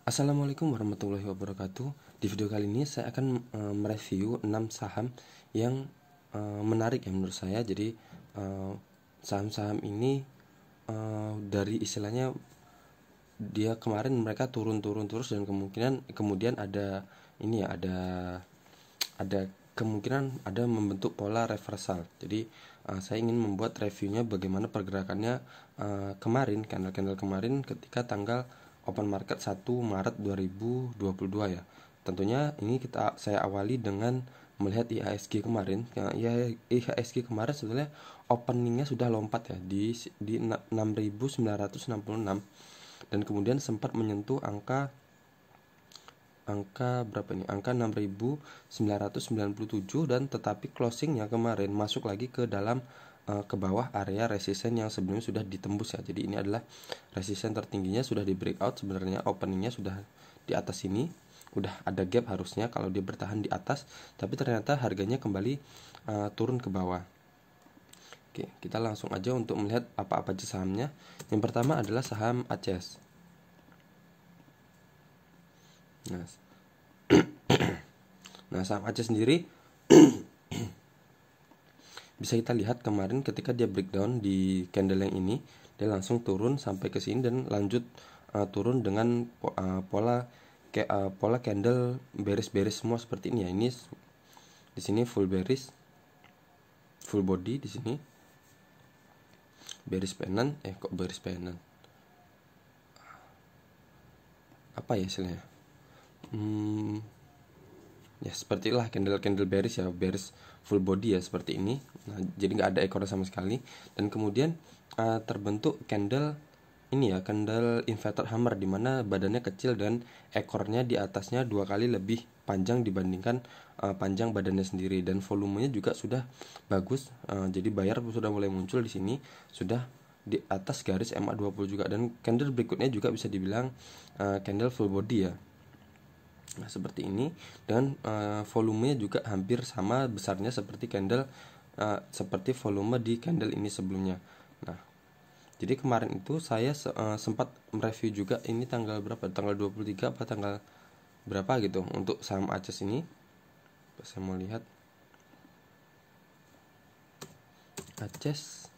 Assalamualaikum warahmatullahi wabarakatuh. Di video kali ini saya akan mereview 6 saham yang menarik ya menurut saya. Jadi saham-saham ini dari istilahnya dia kemarin mereka turun-turun terus dan kemudian ada ini ya ada kemungkinan ada membentuk pola reversal. Jadi saya ingin membuat reviewnya bagaimana pergerakannya kemarin, candle-candle kemarin ketika tanggal open market 1 Maret 2022 ya. Tentunya ini saya awali dengan melihat IHSG kemarin. IHSG kemarin sebenarnya openingnya sudah lompat ya di 6.966 dan kemudian sempat menyentuh angka berapa nih? Angka 6.997 dan tetapi closingnya kemarin masuk lagi ke dalam ke bawah area resisten yang sebelumnya sudah ditembus ya. Jadi ini adalah resisten tertingginya sudah di breakout, sebenarnya openingnya sudah di atas sini, udah ada gap harusnya kalau dia bertahan di atas, tapi ternyata harganya kembali turun ke bawah. Oke, kita langsung aja untuk melihat apa-apa aja sahamnya. Yang pertama adalah saham ACES. Nah, saham ACES sendiri bisa kita lihat kemarin ketika dia breakdown di candle yang ini, dia langsung turun sampai ke sini dan lanjut turun dengan pola candle bearish semua seperti ini ya. Ini di sini full bearish, full body di sini. Bearish pennant, kok bearish pennant? Apa ya istilahnya? Ya seperti itulah candle bearish ya, bearish full body ya seperti ini. Nah, jadi nggak ada ekornya sama sekali dan kemudian terbentuk candle ini ya, candle inverted hammer di mana badannya kecil dan ekornya di atasnya 2 kali lebih panjang dibandingkan panjang badannya sendiri, dan volumenya juga sudah bagus. Jadi buyer sudah mulai muncul di sini, sudah di atas garis MA20 juga, dan candle berikutnya juga bisa dibilang candle full body ya. Nah, seperti ini, dan volumenya juga hampir sama besarnya seperti candle seperti volume di candle ini sebelumnya. Nah, jadi kemarin itu saya sempat mereview juga ini tanggal berapa? Tanggal 23 apa tanggal berapa gitu untuk saham ACES ini. Saya mau lihat ACES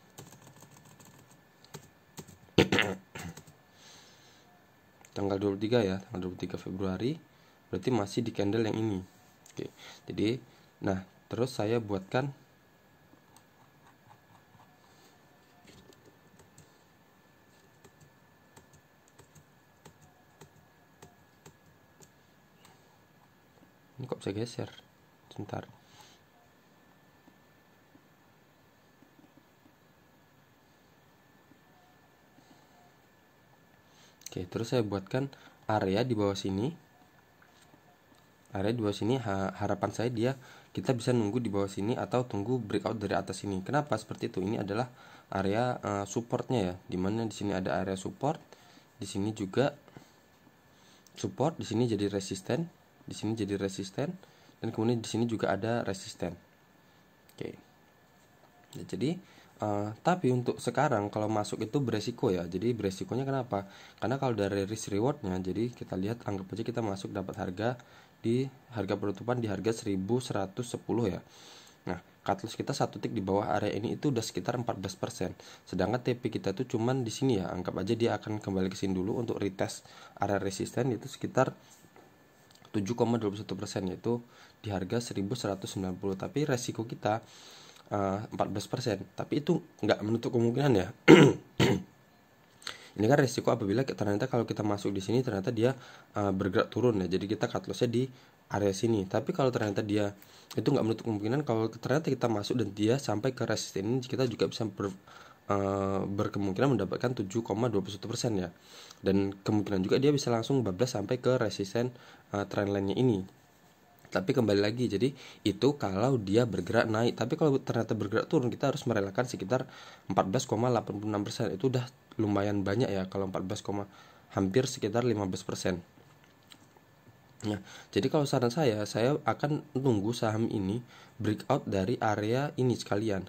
tanggal 23 ya, tanggal 23 Februari. Berarti masih di candle yang ini. Oke. Jadi, nah, terus saya buatkan ini kok bisa geser? Sebentar. Oke, terus saya buatkan area di bawah sini. Area di bawah sini harapan saya kita bisa nunggu di bawah sini atau tunggu breakout dari atas sini. Kenapa seperti itu? Ini adalah area supportnya ya, dimana di sini ada area support, di sini juga support, di sini jadi resisten, di sini jadi resisten, dan kemudian di sini juga ada resisten. Oke. Ya, jadi tapi untuk sekarang kalau masuk itu beresiko ya. Jadi beresikonya kenapa? Karena kalau dari risk rewardnya, jadi kita lihat, anggap aja kita masuk dapat harga di harga penutupan di harga 1110 ya. Nah, cut loss kita satu tick di bawah area ini itu udah sekitar 14%. Sedangkan TP kita tuh cuman di sini ya. Anggap aja dia akan kembali ke sini dulu untuk retest area resisten, itu sekitar 7,21%, yaitu di harga 1190. Tapi resiko kita 14%. Tapi itu nggak menutup kemungkinan ya. Ini kan resiko apabila ternyata kalau kita masuk di sini ternyata dia bergerak turun ya. Jadi kita cut lossnya di area sini. Tapi kalau ternyata dia itu nggak menutup kemungkinan kalau ternyata kita masuk dan dia sampai ke resisten ini, kita juga bisa berkemungkinan mendapatkan 7,21% ya. Dan kemungkinan juga dia bisa langsung bablas sampai ke resisten trendline-nya ini. Tapi kembali lagi, jadi itu kalau dia bergerak naik. Tapi kalau ternyata bergerak turun, kita harus merelakan sekitar 14,86%. Itu udah lumayan banyak ya kalau 14, hampir sekitar 15%. Nah, jadi kalau saran saya akan tunggu saham ini breakout dari area ini sekalian.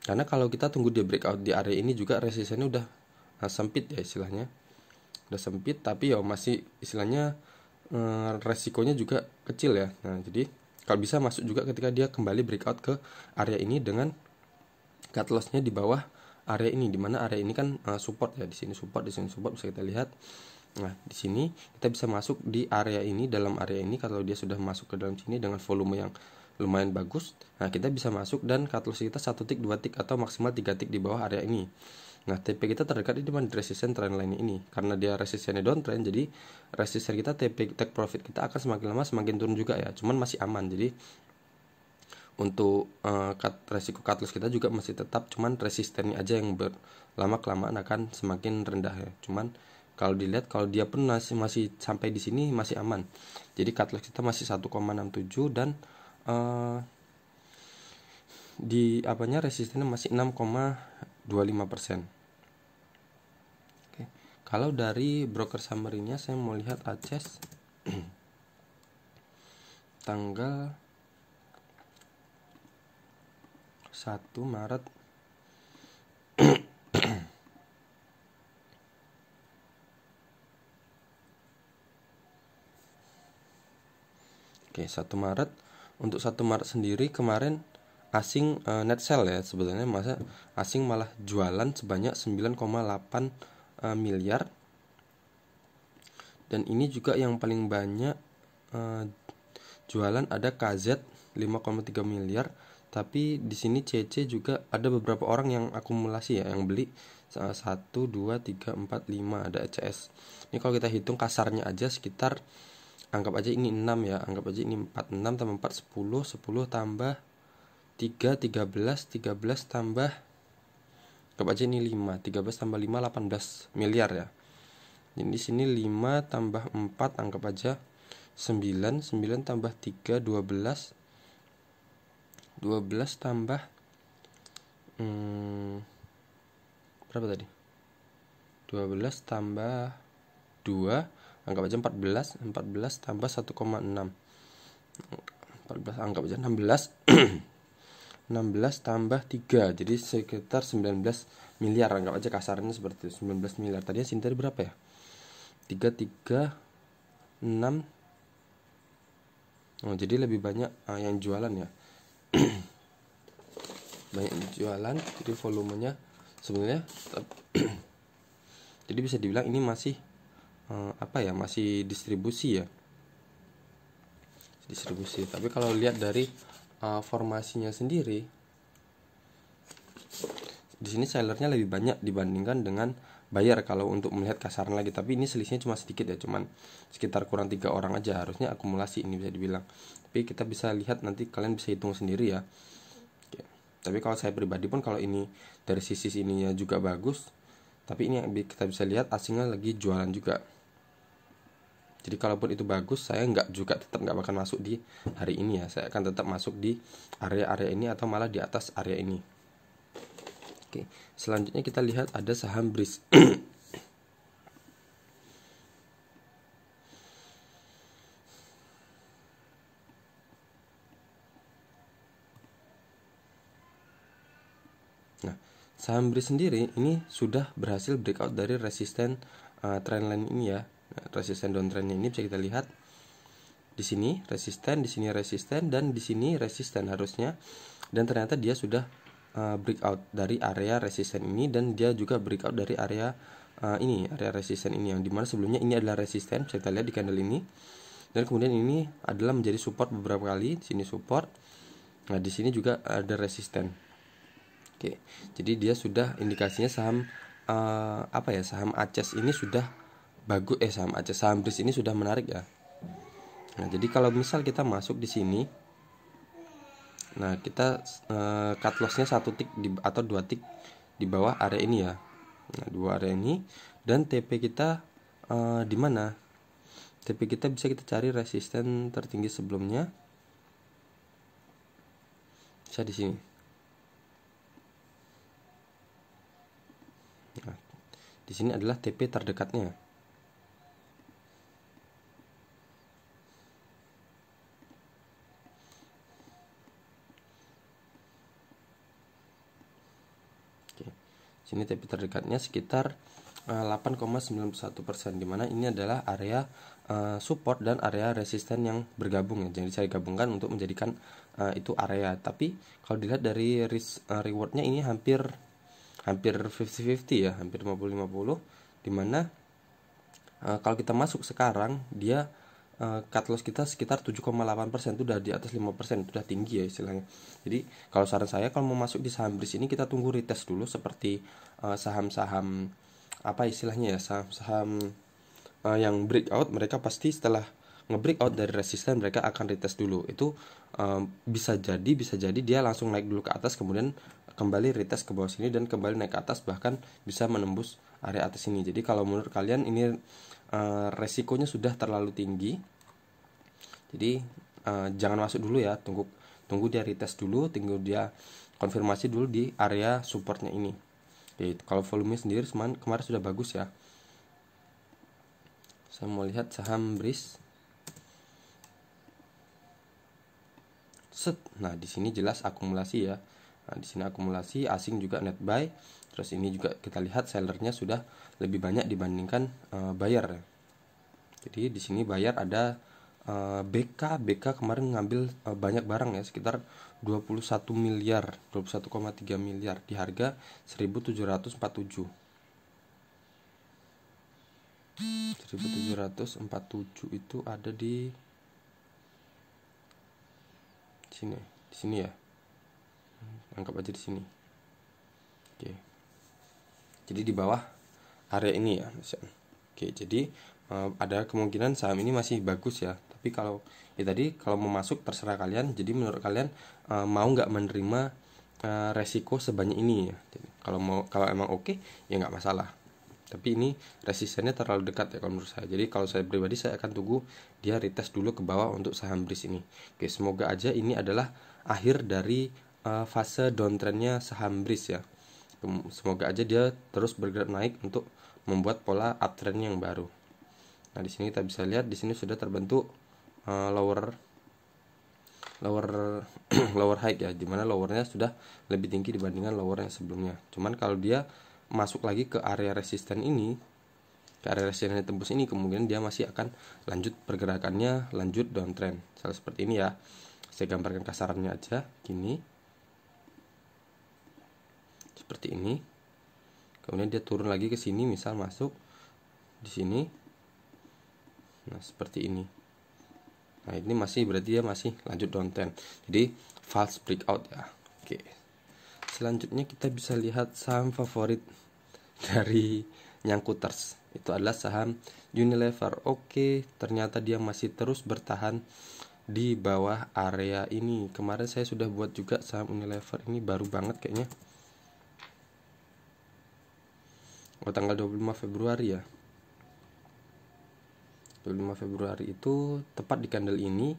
Karena kalau kita tunggu dia breakout di area ini juga resistennya udah sempit ya istilahnya. udah sempit, tapi ya masih istilahnya resikonya juga kecil ya. Nah, jadi kalau bisa masuk juga ketika dia kembali breakout ke area ini dengan cut loss-nya di bawah area ini, dimana area ini kan support ya, di sini support, di sini support, bisa kita lihat. Nah, di sini kita bisa masuk di area ini, dalam area ini kalau dia sudah masuk ke dalam sini dengan volume yang lumayan bagus. Nah, kita bisa masuk dan cut loss kita 1 tick, 2 tick atau maksimal 3 tick di bawah area ini. Nah, TP kita terdekat di mana resisten trendline ini. Karena dia resistennya downtrend, jadi resisten kita, TP take profit kita akan semakin lama semakin turun juga ya. Cuman masih aman. Jadi untuk resiko cut loss kita juga masih tetap, cuman resistennya aja yang lama kelamaan akan semakin rendah ya. Cuman kalau dilihat, kalau dia pun masih sampai di sini masih aman. Jadi cut loss kita masih 1,67 dan di apanya resistennya masih 6,25%. Oke. Kalau dari broker summary-nya saya mau lihat ACES tanggal 1 Maret Oke, 1 Maret. Untuk 1 Maret sendiri kemarin asing net sell ya, sebenarnya masa asing malah jualan sebanyak 9,8 miliar. Dan ini juga yang paling banyak jualan ada KZ 5,3 miliar. Tapi di sini CC juga ada beberapa orang yang akumulasi ya, yang beli 1, 2, 3, 4, 5, ada ECS. Ini kalau kita hitung kasarnya aja sekitar, anggap aja ini 6 ya, anggap aja ini 4, 6 tambah 4, 10, 10 tambah 3, 13, 13 tambah, anggap aja ini 5, 13 tambah 5, 18 miliar ya. Jadi di sini 5 tambah 4, anggap aja 9, 9 tambah 3, 12, 12 tambah berapa tadi? 12 tambah 2, anggap aja 14, 14 tambah 1,6, 14 anggap aja 16, 16 tambah 3, jadi sekitar 19 miliar, anggap aja kasarnya seperti itu, 19 miliar. Tadinya sini tadi berapa ya? 3, 3, 6. Oh, jadi lebih banyak yang jualan ya. Banyak jualan, jadi volumenya sebenarnya jadi bisa dibilang ini masih masih distribusi ya, distribusi. Tapi kalau lihat dari formasinya sendiri, di sini sellernya lebih banyak dibandingkan dengan buyer kalau untuk melihat kasarnya lagi. Tapi ini selisihnya cuma sedikit ya, cuman sekitar kurang 3 orang aja, harusnya akumulasi ini bisa dibilang. Tapi kita bisa lihat, nanti kalian bisa hitung sendiri ya. Oke. Tapi kalau saya pribadi pun, kalau ini dari sisi ininya juga bagus, tapi ini yang kita bisa lihat asingnya lagi jualan juga. Jadi kalaupun itu bagus, saya tetap nggak bakal masuk di hari ini ya. Saya akan tetap masuk di area-area ini atau malah di atas area ini. Oke, selanjutnya kita lihat ada saham BRIS. Nah, saham BRIS sendiri ini sudah berhasil breakout dari resisten trendline ini ya. Nah, resisten downtrendnya ini bisa kita lihat di sini resisten, di sini resisten, dan di sini resisten harusnya. Dan ternyata dia sudah breakout dari area resisten ini, dan dia juga breakout dari area area resisten ini, yang dimana sebelumnya ini adalah resisten, kita lihat di candle ini, dan kemudian ini adalah menjadi support beberapa kali. Di sini support, nah di sini juga ada resisten. Oke, jadi dia sudah indikasinya saham saham ACES ini sudah bagus, saham BRIS ini sudah menarik ya. Nah, jadi kalau misal kita masuk di sini, nah kita cut lossnya 1 tick atau 2 tick di bawah area ini ya. Nah, 2 area ini, dan TP kita di mana? TP kita bisa kita cari resisten tertinggi sebelumnya. Bisa di sini. Nah, di sini adalah TP terdekatnya. Sini TP terdekatnya sekitar 8,91%, dimana ini adalah area support dan area resisten yang bergabung ya. Jadi saya gabungkan untuk menjadikan itu area. Tapi kalau dilihat dari rewardnya ini hampir 50-50 ya, hampir 50-50, dimana kalau kita masuk sekarang dia cut loss kita sekitar 7,8%, itu udah di atas 5%, itu udah tinggi ya istilahnya. Jadi kalau saran saya kalau mau masuk di saham BRIS ini, kita tunggu retest dulu seperti saham-saham apa istilahnya ya, saham-saham yang breakout. Mereka pasti setelah nge-breakout dari resisten mereka akan retest dulu. Itu bisa jadi dia langsung naik dulu ke atas, kemudian kembali retest ke bawah sini dan kembali naik ke atas, bahkan bisa menembus area atas ini. Jadi kalau menurut kalian ini resikonya sudah terlalu tinggi, jadi jangan masuk dulu ya, tunggu dia retest dulu, tunggu dia konfirmasi dulu di area supportnya ini. Oke, kalau volume sendiri kemarin sudah bagus ya. Saya mau lihat saham BRIS. Nah, di sini jelas akumulasi ya. Nah, di sini akumulasi, asing juga net buy. Terus ini juga kita lihat sellernya sudah lebih banyak dibandingkan buyer. Jadi di sini buyer ada BK kemarin ngambil banyak barang ya, sekitar 21 miliar, 21,3 miliar di harga 1747. 1747 itu ada di sini ya. Anggap aja di sini. Oke. Jadi di bawah area ini ya. Oke, jadi ada kemungkinan saham ini masih bagus ya. Tapi kalau tadi kalau mau masuk terserah kalian. Jadi menurut kalian mau nggak menerima resiko sebanyak ini ya. Jadi, kalau emang oke ya nggak masalah. Tapi ini resistennya terlalu dekat ya kalau menurut saya. Jadi kalau saya pribadi, saya akan tunggu dia retest dulu ke bawah untuk saham BRIS ini. Oke, semoga aja ini adalah akhir dari fase downtrendnya saham BRIS ya. Semoga aja dia terus bergerak naik untuk membuat pola uptrend yang baru. Nah, di sini kita bisa lihat di sini sudah terbentuk lower lower high ya, dimana lowernya sudah lebih tinggi dibandingkan lower yang sebelumnya. Cuman kalau dia masuk lagi ke area resisten ini, ke area resisten yang tembus ini, kemungkinan dia masih akan lanjut pergerakannya, lanjut downtrend. Misalnya seperti ini ya. Saya gambarkan kasarannya aja gini. Seperti ini. Kemudian dia turun lagi ke sini, misal masuk di sini. Nah, seperti ini. Nah, ini masih berarti dia masih lanjut downtrend. Jadi false breakout ya. Oke. Selanjutnya kita bisa lihat saham favorit dari Nyangkuters. Itu adalah saham Unilever. Oke, ternyata dia masih terus bertahan di bawah area ini. Kemarin saya sudah buat juga saham Unilever, ini baru banget kayaknya. Tanggal 25 Februari ya. 25 Februari itu tepat di candle ini,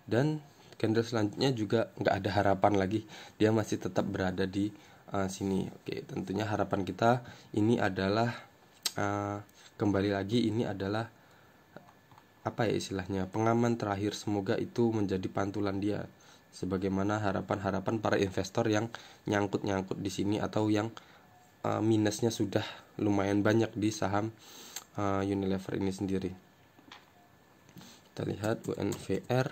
dan candle selanjutnya juga nggak ada harapan lagi, dia masih tetap berada di sini. Oke, tentunya harapan kita ini adalah kembali lagi, ini adalah apa ya istilahnya, pengaman terakhir. Semoga itu menjadi pantulan dia, sebagaimana harapan-harapan para investor yang nyangkut di sini, atau yang minusnya sudah lumayan banyak di saham Unilever ini sendiri. Kita lihat UNVR.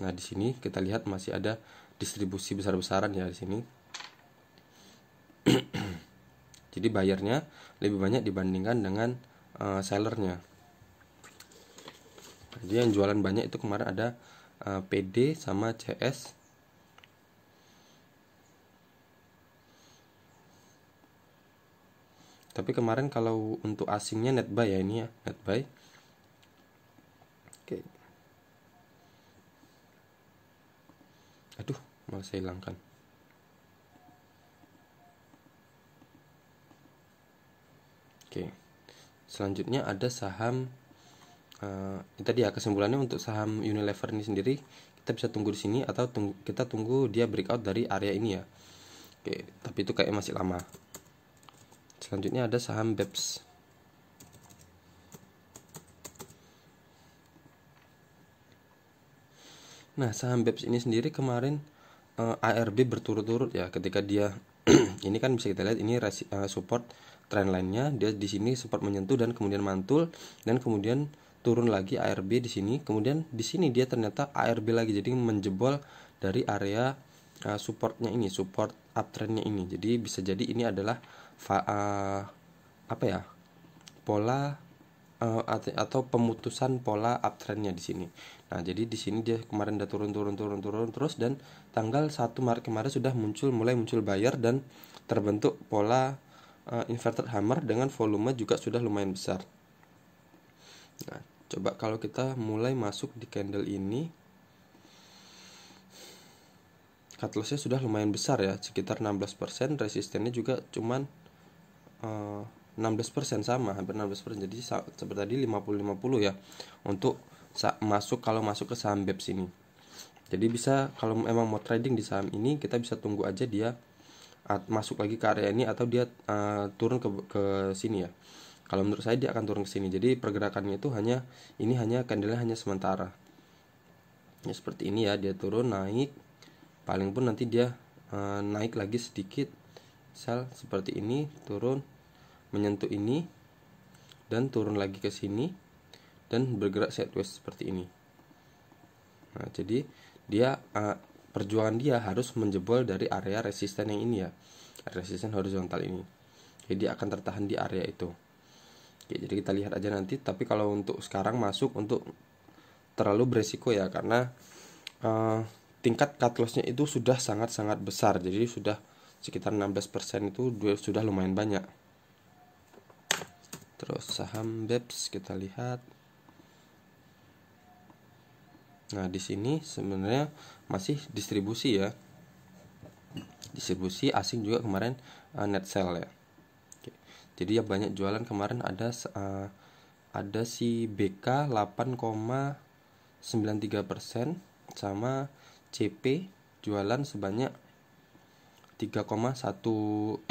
Nah, di sini kita lihat masih ada distribusi besar-besaran ya di sini. Jadi bayarnya lebih banyak dibandingkan dengan sellernya. Jadi yang jualan banyak itu kemarin ada PD sama CS. Tapi kemarin kalau untuk asingnya net buy ya, ini ya net buy. Oke. Aduh, malah saya hilangkan. Oke. Selanjutnya ada saham tadi ya, kesimpulannya untuk saham Unilever ini sendiri kita bisa tunggu di sini, atau kita tunggu dia breakout dari area ini ya. Oke, tapi itu kayak masih lama. Selanjutnya ada saham BEPS. Nah, saham BEPS ini sendiri kemarin ARB berturut-turut ya, ketika dia Ini kan bisa kita lihat ini support trendline-nya, dia di sini sempat menyentuh dan kemudian mantul dan kemudian turun lagi ARB di sini, kemudian di sini dia ternyata ARB lagi, jadi menjebol dari area supportnya ini, support uptrendnya ini. Jadi bisa jadi ini adalah apa ya, pola atau pemutusan pola uptrendnya di sini. Nah, jadi di sini dia kemarin udah turun terus, dan tanggal 1 Maret kemarin sudah mulai muncul buyer dan terbentuk pola inverted hammer dengan volume juga sudah lumayan besar. Nah, coba kalau kita mulai masuk di candle ini, cut lossnya sudah lumayan besar ya, sekitar 16%, resistennya juga cuman 16%, sama hampir 16%. Jadi seperti tadi 50-50 ya untuk kalau masuk ke saham BEPS ini. Jadi bisa, kalau memang mau trading di saham ini, kita bisa tunggu aja dia masuk lagi ke area ini atau dia turun ke sini ya. Kalau menurut saya dia akan turun ke sini. Jadi pergerakannya itu hanya candlenya hanya sementara. Ya seperti ini ya, dia turun naik, paling pun nanti dia naik lagi sedikit, misal seperti ini, turun menyentuh ini dan turun lagi ke sini dan bergerak sideways seperti ini. Nah, jadi dia perjuangan dia harus menjebol dari area resisten yang ini ya, resisten horizontal ini. Jadi dia akan tertahan di area itu. Oke, jadi kita lihat aja nanti. Tapi kalau untuk sekarang masuk untuk terlalu beresiko ya, karena tingkat cut loss-nya itu sudah sangat-sangat besar. Jadi sudah sekitar 16% itu sudah lumayan banyak. Terus saham BEPS kita lihat. Nah, di sini sebenarnya masih distribusi ya. Distribusi asing juga kemarin net sell ya. Oke. Jadi yang banyak jualan kemarin ada si BK 8,93% sama CP jualan sebanyak 8,9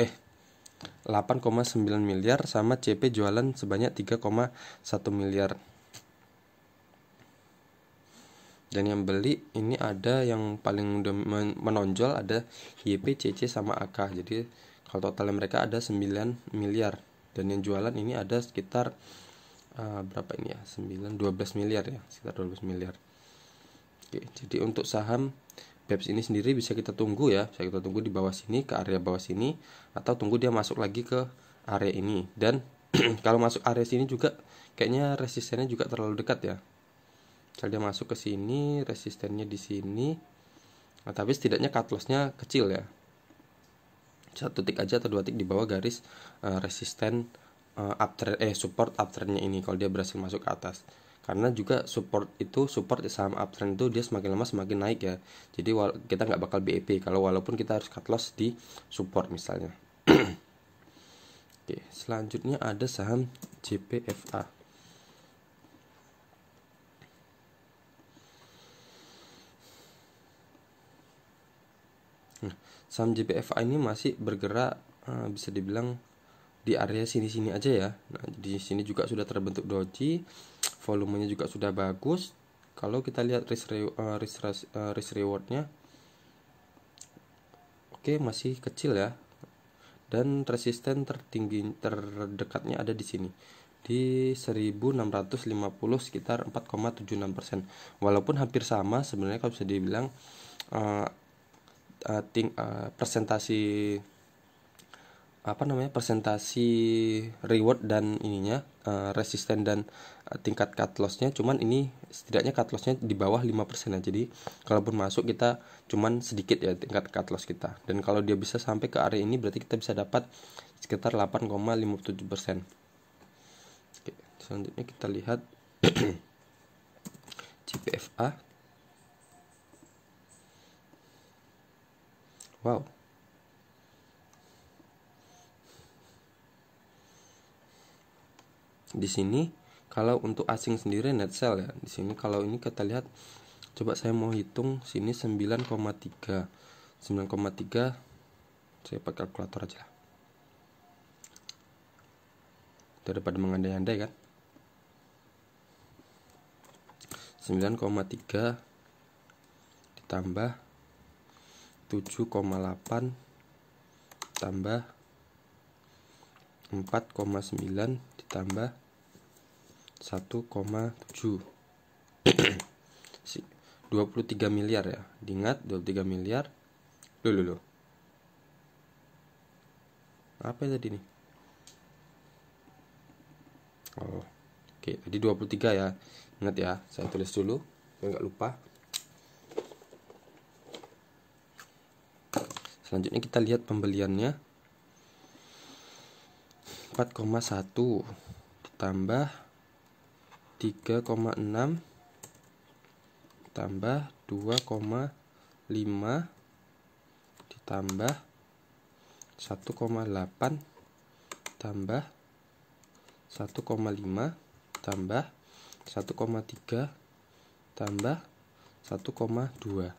miliar sama CP jualan sebanyak 3,1 miliar. Dan yang beli ini ada yang paling menonjol ada YP, CC sama AK. Jadi kalau totalnya mereka ada 9 miliar. Dan yang jualan ini ada sekitar berapa ini ya? 12 miliar ya, sekitar 12 miliar. Oke, jadi untuk saham BEPS ini sendiri bisa kita tunggu ya, bisa kita tunggu di bawah sini, ke area bawah sini, atau tunggu dia masuk lagi ke area ini. Dan kalau masuk area sini juga kayaknya resistennya juga terlalu dekat ya. Kalau dia masuk ke sini, resistennya di sini, nah, tapi setidaknya cut loss-nya kecil ya, 1 tick aja atau 2 tick di bawah garis resisten support uptrend-nya ini kalau dia berhasil masuk ke atas. Karena juga support saham uptrend itu dia semakin lama semakin naik ya. Jadi kita nggak bakal BEP walaupun kita harus cut loss di support misalnya. Oke, selanjutnya ada saham JPFA. Saham JPFA ini masih bergerak bisa dibilang di area sini-sini aja ya. Nah, di sini juga sudah terbentuk doji, volumenya juga sudah bagus. Kalau kita lihat risk rewardnya, oke, masih kecil ya. Dan resisten terdekatnya ada di sini di 1650 sekitar 4,76%. Walaupun hampir sama sebenarnya kalau bisa dibilang presentasi reward dan ininya resisten dan tingkat cut loss-nya, cuman ini setidaknya cut loss-nya di bawah 5% ya. Jadi kalaupun masuk kita cuman sedikit ya tingkat cut loss kita. Dan kalau dia bisa sampai ke area ini berarti kita bisa dapat sekitar 8,57%. Oke, selanjutnya kita lihat JPFA. Wow. Di sini kalau untuk asing sendiri net sell ya. Di sini kalau ini kita lihat, coba saya mau hitung sini 9,3. Saya pakai kalkulator aja lah. Daripada mengandai-andai kan. 9,3 ditambah 7,8 tambah 4,9 ditambah 1,7 23 miliar ya. Diingat 23 miliar. Loh. Apa tadi nih? Oh, oke, tadi 23 ya. Ingat ya, saya tulis dulu biar nggak lupa. Selanjutnya kita lihat pembeliannya. 4,1 ditambah 3,6 tambah 2,5 ditambah 1,8 tambah 1,5 tambah 1,3 tambah 1,2.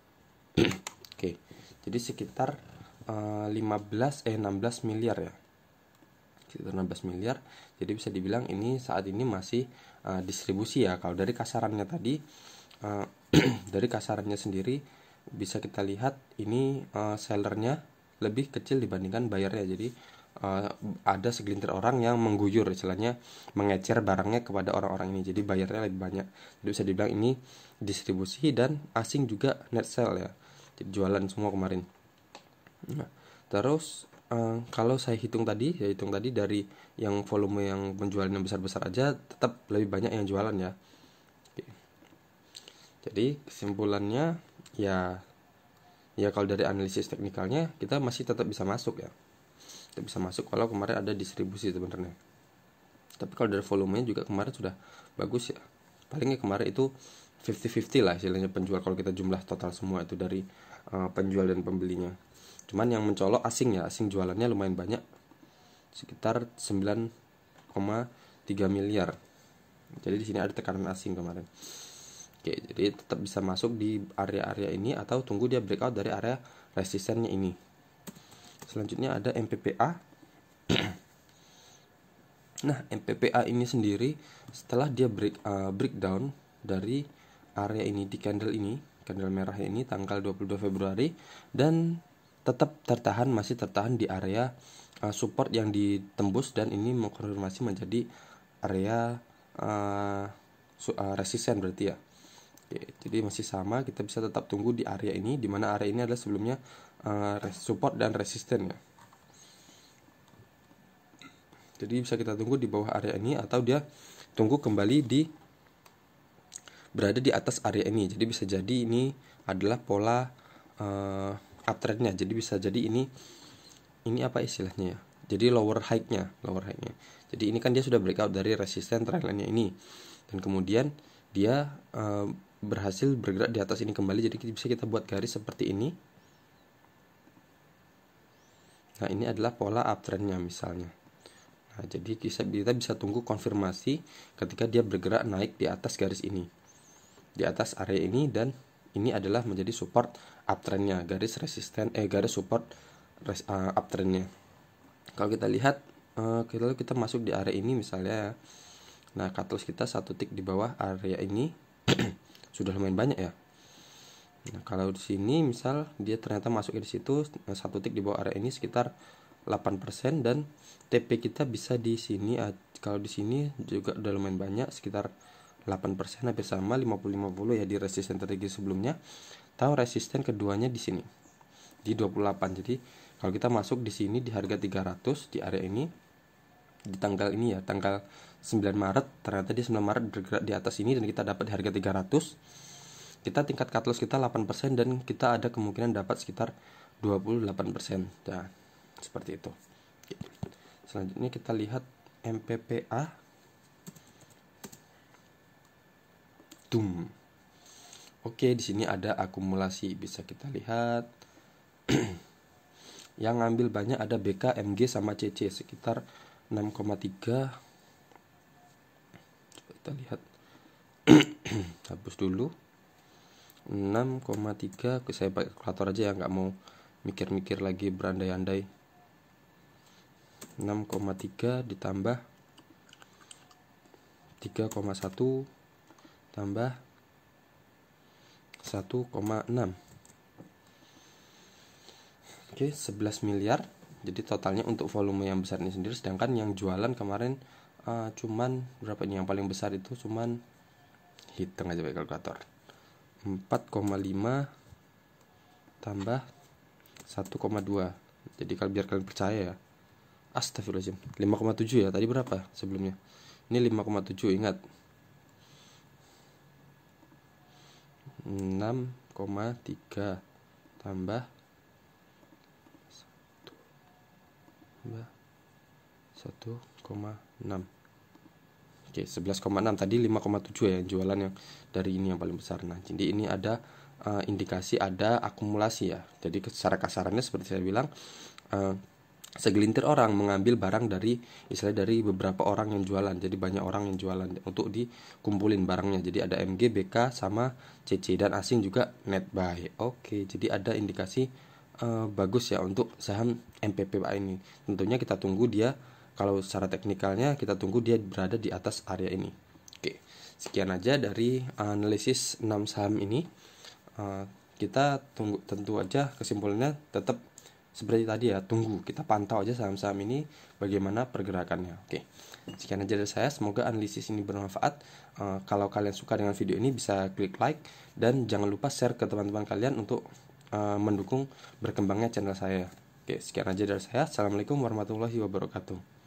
Oke, jadi sekitar 16 miliar ya. Sekitar 16 miliar. Jadi bisa dibilang ini saat ini masih distribusi ya. Kalau dari kasarannya tadi dari kasarannya sendiri bisa kita lihat ini sellernya lebih kecil dibandingkan bayarnya. Jadi ada segelintir orang yang mengguyur, istilahnya mengecer barangnya kepada orang-orang ini. Jadi bayarnya lebih banyak. Jadi bisa dibilang ini distribusi dan asing juga net sell ya. Jadi jualan semua kemarin. Nah, terus kalau saya hitung tadi dari yang volume yang penjualan yang besar-besar aja tetap lebih banyak yang jualan ya. Oke. Jadi kesimpulannya ya kalau dari analisis teknikalnya kita masih tetap bisa masuk ya. Kita bisa masuk kalau kemarin ada distribusi sebenarnya. Tapi kalau dari volumenya juga kemarin sudah bagus ya. Palingnya kemarin itu 50-50 lah istilahnya penjual kalau kita jumlah total semua itu dari penjual dan pembelinya. Cuman yang mencolok asing ya, asing jualannya lumayan banyak, sekitar 9,3 miliar. Jadi di sini ada tekanan asing kemarin. Oke, jadi tetap bisa masuk di area-area ini atau tunggu dia breakout dari area resistennya ini. Selanjutnya ada MPPA. Nah, MPPA ini sendiri setelah dia breakdown dari area ini di candle merah ini tanggal 22 Februari dan tetap masih tertahan di area support yang ditembus dan ini mengkonfirmasi menjadi area resisten berarti ya. Oke, jadi masih sama, kita bisa tetap tunggu di area ini, di mana area ini adalah sebelumnya support dan resisten ya. Jadi bisa kita tunggu di bawah area ini atau dia tunggu kembali berada di atas area ini. Jadi bisa jadi ini adalah pola uptrendnya. Jadi bisa jadi ini apa istilahnya ya? Jadi lower high-nya. Jadi ini kan dia sudah breakout dari resisten trendline-nya ini. Dan kemudian dia berhasil bergerak di atas ini kembali. Jadi bisa kita buat garis seperti ini. Nah, ini adalah pola uptrend-nya misalnya. Nah, jadi kita bisa tunggu konfirmasi ketika dia bergerak naik di atas garis ini. Di atas area ini, dan ini adalah menjadi support uptrendnya, garis support uptrendnya. Kalau kita lihat kita masuk di area ini misalnya ya. Nah, cut loss kita 1 tick di bawah area ini sudah lumayan banyak ya. Nah, kalau di sini misal dia ternyata masuk di situ 1 tick di bawah area ini sekitar 8% dan TP kita bisa di sini. Kalau di sini juga udah lumayan banyak, sekitar 8%, hampir sama 50-50 ya di resisten strategi sebelumnya. Tahu resisten keduanya di sini di 28. Jadi kalau kita masuk di sini di harga 300 di area ini di tanggal ini ya, tanggal 9 Maret, ternyata di 9 Maret bergerak di atas ini dan kita dapat di harga 300. Kita tingkat cut loss kita 8% dan kita ada kemungkinan dapat sekitar 28%. Nah, seperti itu. Selanjutnya kita lihat MPPA. Oke, di sini ada akumulasi, bisa kita lihat. Yang ngambil banyak ada BK, MG sama CC sekitar 6,3. Coba kita lihat. Hapus dulu. 6,3. Saya pakai kalkulator aja ya, nggak mau mikir-mikir lagi berandai-andai. 6,3 ditambah 3,1 tambah 1,6. Oke, 11 miliar. Jadi totalnya untuk volume yang besar ini sendiri, sedangkan yang jualan kemarin cuman berapa ini, yang paling besar itu cuman, hitung aja pakai kalkulator, 4,5 tambah 1,2. Jadi kalau biar kalian percaya ya, astagfirullahaladzim, 5,7 ya, tadi berapa sebelumnya, ini 5,7, ingat 6,3 tambah 1,6. Oke, 11,6. Tadi 5,7 ya yang jualan, yang dari ini yang paling besar. Nah, jadi ini ada indikasi ada akumulasi ya. Jadi secara kasarannya seperti saya bilang, segelintir orang mengambil barang dari, istilahnya dari beberapa orang yang jualan. Jadi banyak orang yang jualan untuk dikumpulin barangnya. Jadi ada MG, BK, sama CC, dan asing juga net buy. Oke, jadi ada indikasi bagus ya untuk saham MPPA ini. Tentunya kita tunggu dia, kalau secara teknikalnya kita tunggu dia berada di atas area ini. Oke, sekian aja dari analisis 6 saham ini. Kita tunggu, tentu aja kesimpulannya tetap seperti tadi ya, tunggu, kita pantau aja saham-saham ini bagaimana pergerakannya. Oke, sekian aja dari saya, semoga analisis ini bermanfaat. Kalau kalian suka dengan video ini bisa klik like, dan jangan lupa share ke teman-teman kalian untuk mendukung berkembangnya channel saya. Oke, sekian aja dari saya. Assalamualaikum warahmatullahi wabarakatuh.